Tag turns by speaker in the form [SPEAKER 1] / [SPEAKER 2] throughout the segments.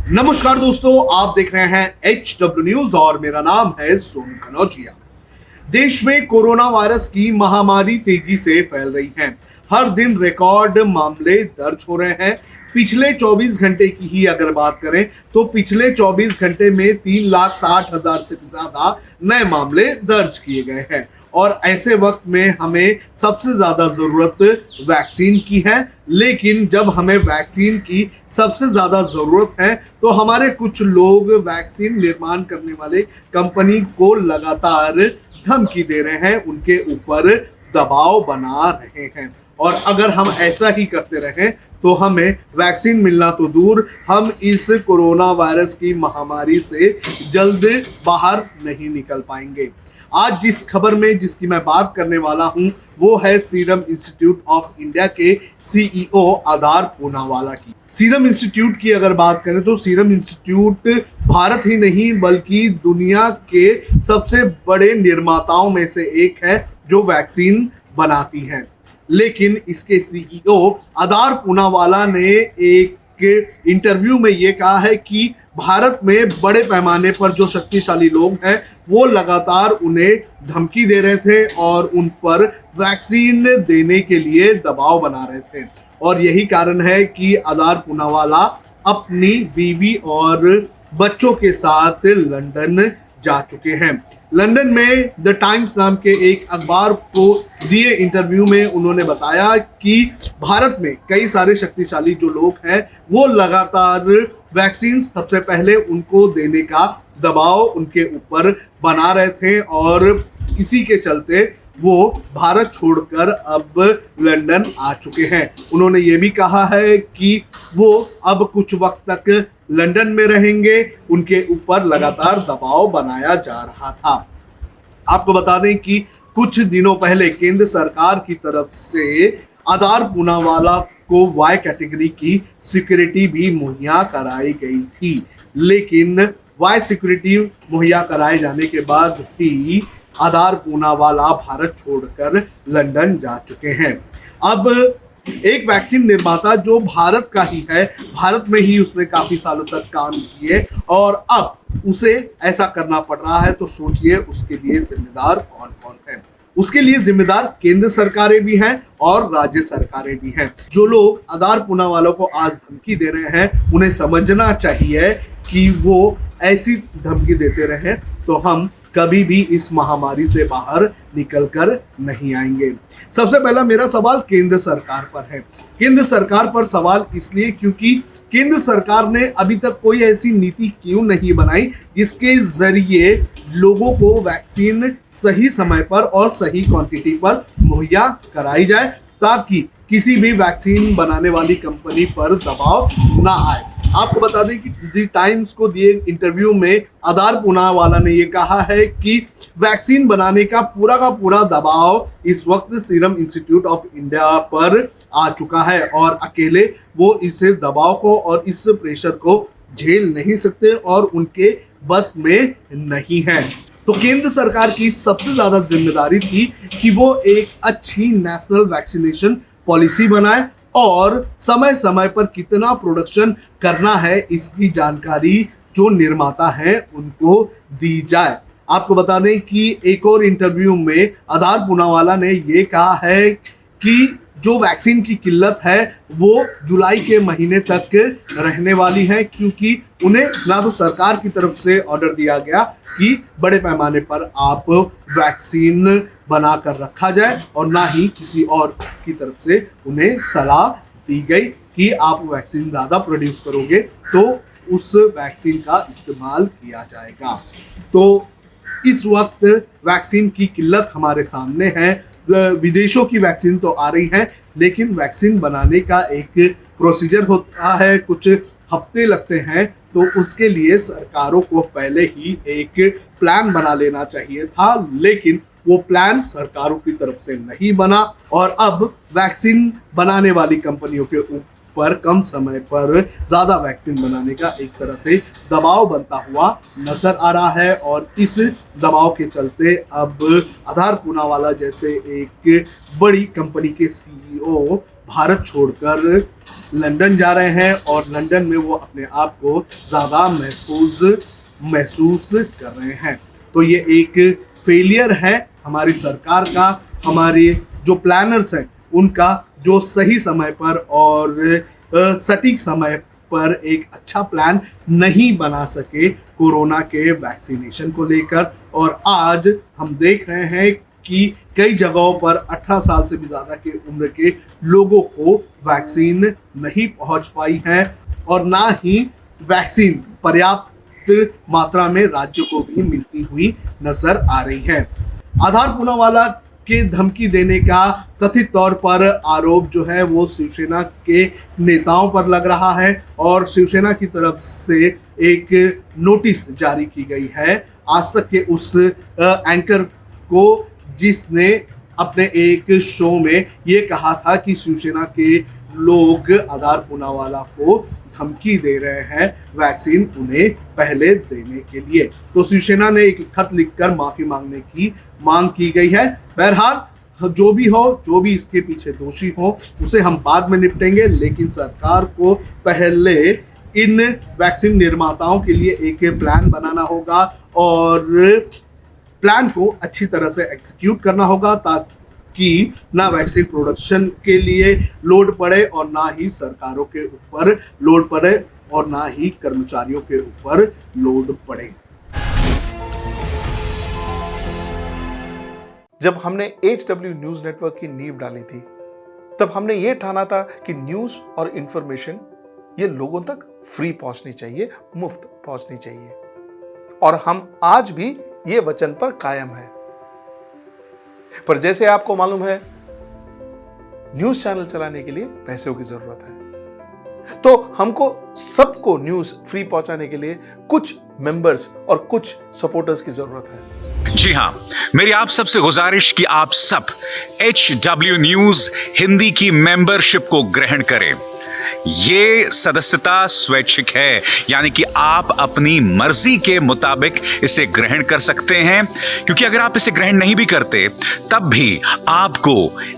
[SPEAKER 1] नमस्कार दोस्तों, आप देख रहे हैं HW न्यूज और मेरा नाम है सोनू कनौजिया। देश में कोरोना वायरस की महामारी तेजी से फैल रही है। हर दिन रिकॉर्ड मामले दर्ज हो रहे हैं। पिछले 24 घंटे की ही अगर बात करें तो पिछले 24 घंटे में 3,60,000 से ज्यादा नए मामले दर्ज किए गए हैं और ऐसे वक्त में हमें सबसे ज्यादा जरूरत वैक्सीन की है। लेकिन जब हमें वैक्सीन की सबसे ज्यादा जरूरत है तो हमारे कुछ लोग वैक्सीन निर्माण करने वाले कंपनी को लगातार धमकी दे रहे हैं, उनके ऊपर दबाव बना रहे हैं और अगर हम ऐसा ही करते रहें तो हमें वैक्सीन मिलना तो दूर, हम इस कोरोना वायरस की महामारी से जल्द बाहर नहीं निकल पाएंगे। आज जिस खबर में जिसकी मैं बात करने वाला हूं वो है सीरम इंस्टीट्यूट ऑफ इंडिया के CEO आदार पूनावाला की। सीरम इंस्टीट्यूट की अगर बात करें तो सीरम इंस्टीट्यूट भारत ही नहीं बल्कि दुनिया के सबसे बड़े निर्माताओं में से एक है जो वैक्सीन बनाती है। लेकिन इसके CEO आदार पूनावाला ने एक इंटरव्यू में ये कहा है कि भारत में बड़े पैमाने पर जो शक्तिशाली लोग हैं वो लगातार उन्हें धमकी दे रहे थे और उन पर वैक्सीन देने के लिए दबाव बना रहे थे और यही कारण है कि आदार पूनावाला अपनी बीवी और बच्चों के साथ लंदन जा चुके हैं। लंदन में द टाइम्स नाम के एक अखबार को दिए इंटरव्यू में उन्होंने बताया कि भारत में कई सारे शक्तिशाली जो लोग हैं वो लगातार वैक्सीन सबसे पहले उनको देने का दबाव उनके ऊपर बना रहे थे और इसी के चलते वो भारत छोड़कर अब लंदन आ चुके हैं। उन्होंने ये भी कहा है कि वो अब कुछ वक्त तक लंदन में रहेंगे, उनके ऊपर लगातार दबाव बनाया जा रहा था। आपको बता दें कि कुछ दिनों पहले केंद्र सरकार की तरफ से आदार पूनावाला को वाई कैटेगरी की सिक्योरिटी भी मुहैया कराई गई थी, लेकिन वाई सिक्योरिटी मुहैया कराए जाने के बाद भी आदार पूनावाला भारत छोड़कर लंदन जा चुके हैं। अब एक वैक्सीन निर्माता जो भारत का ही है, भारत में ही उसने काफी सालों तक काम किए और अब उसे ऐसा करना पड़ रहा है तो सोचिए उसके लिए जिम्मेदार कौन कौन है। उसके लिए जिम्मेदार केंद्र सरकारें भी हैं और राज्य सरकारें भी हैं। जो लोग आदार पूनावाला को आज धमकी दे रहे हैं उन्हें समझना चाहिए कि वो ऐसी धमकी देते रहे तो हम कभी भी इस महामारी से बाहर निकलकर नहीं आएंगे। सबसे पहला मेरा सवाल केंद्र सरकार पर है। केंद्र सरकार पर सवाल इसलिए क्योंकि केंद्र सरकार ने अभी तक कोई ऐसी नीति क्यों नहीं बनाई जिसके जरिए लोगों को वैक्सीन सही समय पर और सही क्वांटिटी पर मुहैया कराई जाए ताकि किसी भी वैक्सीन बनाने वाली कंपनी पर दबाव ना आए। आपको बता दें कि द टाइम्स को दिए इंटरव्यू में आदार पूनावाला ने ये कहा है कि वैक्सीन बनाने का पूरा दबाव इस वक्त सीरम इंस्टीट्यूट ऑफ इंडिया पर आ चुका है और अकेले वो इस दबाव को और इस प्रेशर को झेल नहीं सकते और उनके बस में नहीं है। तो केंद्र सरकार की सबसे ज्यादा जिम्मेदारी थी कि वो एक अच्छी नेशनल वैक्सीनेशन पॉलिसी बनाए और समय समय पर कितना प्रोडक्शन करना है इसकी जानकारी जो निर्माता हैं उनको दी जाए। आपको बता दें कि एक और इंटरव्यू में आदार पूनावाला ने ये कहा है कि जो वैक्सीन की किल्लत है वो जुलाई के महीने तक रहने वाली है क्योंकि उन्हें ना तो सरकार की तरफ से ऑर्डर दिया गया कि बड़े पैमाने पर आप वैक्सीन बना कर रखा जाए और ना ही किसी और की तरफ से उन्हें सलाह दी गई कि आप वैक्सीन ज़्यादा प्रोड्यूस करोगे तो उस वैक्सीन का इस्तेमाल किया जाएगा। तो इस वक्त वैक्सीन की किल्लत हमारे सामने है। विदेशों की वैक्सीन तो आ रही है लेकिन वैक्सीन बनाने का एक प्रोसीजर होता है, कुछ हफ्ते लगते हैं, तो उसके लिए सरकारों को पहले ही एक प्लान बना लेना चाहिए था लेकिन वो प्लान सरकारों की तरफ से नहीं बना और अब वैक्सीन बनाने वाली कंपनियों के ऊपर कम समय पर ज़्यादा वैक्सीन बनाने का एक तरह से दबाव बनता हुआ नजर आ रहा है और इस दबाव के चलते अब आदार पूनावाला जैसे एक बड़ी कंपनी के CEO भारत छोड़कर लंदन जा रहे हैं और लंदन में वो अपने आप को ज़्यादा महसूस कर रहे हैं। तो ये एक फेलियर है हमारी सरकार का, हमारे जो प्लानर्स हैं उनका, जो सही समय पर और सटीक समय पर एक अच्छा प्लान नहीं बना सके कोरोना के वैक्सीनेशन को लेकर। और आज हम देख रहे हैं कि कई जगहों पर 18 साल से भी ज़्यादा के उम्र के लोगों को वैक्सीन नहीं पहुंच पाई है और ना ही वैक्सीन पर्याप्त मात्रा में राज्यों को भी मिलती हुई नजर आ रही है। आधार पूनावाला के धमकी देने का कथित तौर पर आरोप जो है वो शिवसेना के नेताओं पर लग रहा है और शिवसेना की तरफ से एक नोटिस जारी की गई है आज तक के उस एंकर को, जिसने अपने एक शो में ये कहा था कि शिवसेना के लोग आधार पूनावाला को धमकी दे रहे हैं वैक्सीन उन्हें पहले देने के लिए। तो शिवसेना ने एक खत लिखकर माफी मांगने की मांग की गई है। बहरहाल जो भी हो, जो भी इसके पीछे दोषी हो, उसे हम बाद में निपटेंगे, लेकिन सरकार को पहले इन वैक्सीन निर्माताओं के लिए एक प्लान बनाना होगा और प्लान को अच्छी तरह से एग्जीक्यूट करना होगा ताकि ना वैक्सीन प्रोडक्शन के लिए लोड पड़े और ना ही सरकारों के ऊपर लोड पड़े और ना ही कर्मचारियों के ऊपर लोड पड़े।
[SPEAKER 2] जब हमने HW न्यूज नेटवर्क की नींव डाली थी, तब हमने ये ठाना था कि न्यूज और इंफॉर्मेशन ये लोगों तक फ्री पहुंचनी चाहिए, मुफ्त पहुंचनी चाहिए, और हम आज भी ये वचन पर कायम है। पर जैसे आपको मालूम है, न्यूज चैनल चलाने के लिए पैसों की जरूरत है, तो हमको सबको न्यूज फ्री पहुंचाने के लिए कुछ मेंबर्स और कुछ सपोर्टर्स की जरूरत है।
[SPEAKER 3] जी हां, मेरी आप सबसे गुजारिश कि आप सब HW न्यूज हिंदी की मेंबरशिप को ग्रहण करें। ये सदस्यता स्वैच्छिक है, यानी कि आप अपनी मर्जी के मुताबिक इसे ग्रहण कर सकते हैं, क्योंकि अगर आप इसे ग्रहण नहीं भी करते तब भी आपको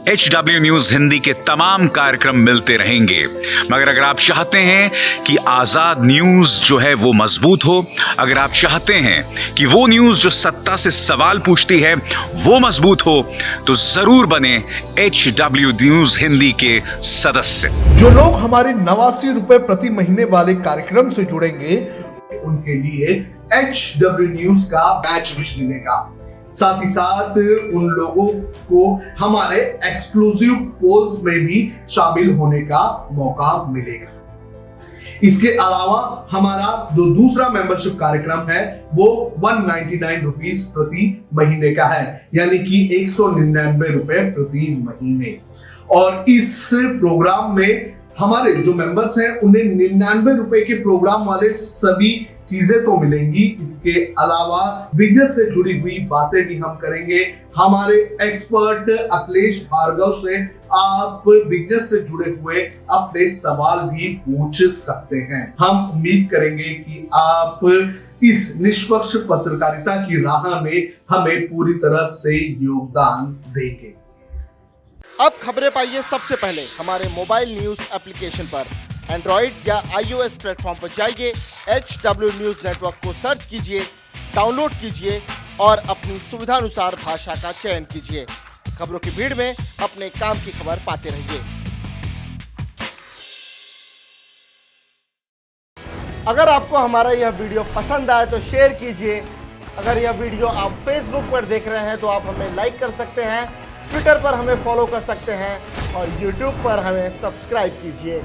[SPEAKER 3] HW न्यूज हिंदी के तमाम कार्यक्रम मिलते रहेंगे। मगर अगर आप चाहते हैं कि आजाद न्यूज जो है वो मजबूत हो, अगर आप चाहते हैं कि वो न्यूज जो सत्ता से सवाल पूछती है वो मजबूत हो, तो जरूर बने HW न्यूज हिंदी के सदस्य।
[SPEAKER 1] जो लोग हमारे 89 रुपए प्रति महीने वाले कार्यक्रम से जुड़ेंगे उनके लिए HW न्यूज का बैच विश मिलेगा। साथ ही साथ उन लोगों को हमारे एक्सक्लूसिव पोल्स में भी शामिल होने का मौका मिलेगा। इसके अलावा हमारा जो दूसरा मेंबरशिप कार्यक्रम है वो 199 रुपीस प्रति महीने का है, यानी कि 199 रुपए प्रति महीने। और इस प्रोग्राम में हमारे जो मेंबर्स हैं उन्हें 99 रुपए के प्रोग्राम वाले सभी चीजें तो मिलेंगी। इसके अलावा बिजनेस से जुड़ी हुई बातें भी हम करेंगे। हमारे एक्सपर्ट अखिलेश भार्गव से आप बिजनेस से जुड़े हुए अपने सवाल भी पूछ सकते हैं। हम उम्मीद करेंगे कि आप इस निष्पक्ष पत्रकारिता की राह में हमें पूरी तरह से योगदान देंगे।
[SPEAKER 4] अब खबरें पाइए सबसे पहले हमारे मोबाइल न्यूज एप्लीकेशन पर। एंड्रॉइड या iOS प्लेटफॉर्म पर जाइए, HW न्यूज नेटवर्क को सर्च कीजिए, डाउनलोड कीजिए और अपनी सुविधानुसार भाषा का चयन कीजिए। खबरों की भीड़ में अपने काम की खबर पाते रहिए। अगर आपको हमारा यह वीडियो पसंद आए तो शेयर कीजिए। अगर यह वीडियो आप फेसबुक पर देख रहे हैं तो आप हमें लाइक कर सकते हैं, ट्विटर पर हमें फॉलो कर सकते हैं और यूट्यूब पर हमें सब्सक्राइब कीजिए।